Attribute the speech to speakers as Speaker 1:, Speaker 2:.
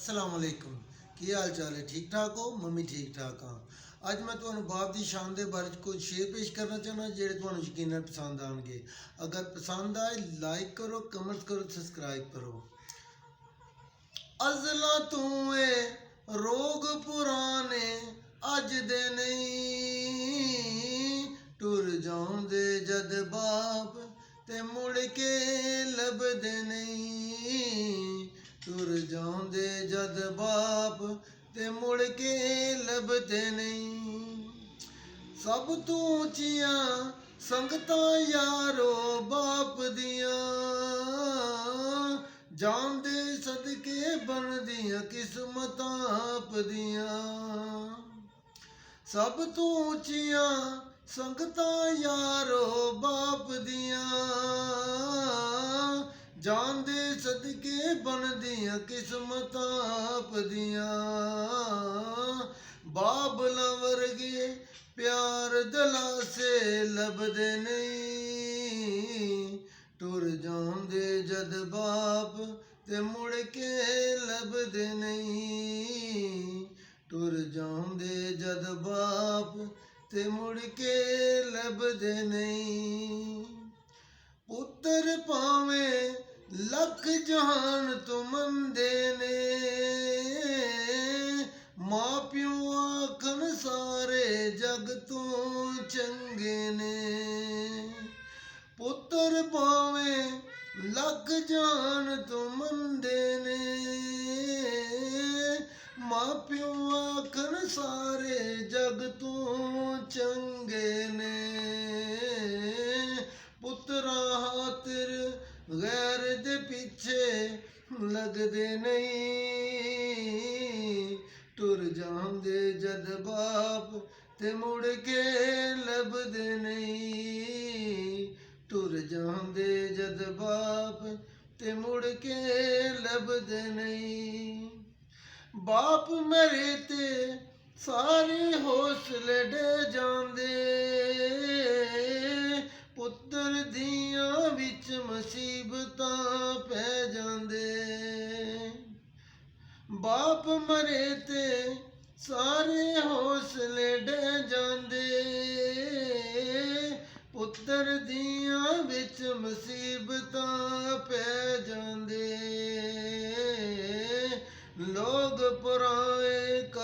Speaker 1: असलामुअलैकुम की हाल चाल है। ठीक ठाक हो? मम्मी ठीक ठाक हाँ। अज मैं तुहानू बाप की शान के बारे कुछ शेयर पेश करना चाहना जेडे तुहानू यकीनन पसंद आएंगे। अगर पसंद आए लाइक करो, कमेंट करो, सब्सक्राइब करो। अजला तू ए रोग पुराने अज दे नहीं, टुर जाऊंदे जद बाप ते मुड़ के लभदे नहीं, टुर जाऊंदे जद बाप ते मुड़ के लभदे नहीं। सब तू उचियां संगतां यारो बाप दियां, जान दे सदके बनदियां किस्मतां आप दियां। सब तू उचियां संगतां यारो बाप दियां, जान दे सदके बनदियां किस्मतां आप दियां। बाबला वर्गे प्यार दलासे लभदे नहीं, टुर जाऊंदे जद बाप ते मुड़ के लभदे नहीं, टुर जाऊंदे जद बाप ते मुड़ के लभदे नहीं। पुत्तर भावें लख जहान तू मंदे ने, मां प्यो आखन सारे जग तू चंगे ने। पुत्तर भावें लख जहान तू मंदे ने, मां प्यो आखन सारे जग तू चंगे ने। पुत्रा खातिर गैर दे पीछे लगदे नहीं, टुर जांदे जद बाप ते मुड़ के लभदे नहीं, टुर जांदे जद बाप ते मुड़ के लभदे नहीं। बाप मरे ते सारे हौसले डे जांदे, पुत्तर दियां विच मुसीबतां पै जांदे। बाप मरे ते सारे हौसले डे जांदे, पुत्तर दियां विच मुसीबतां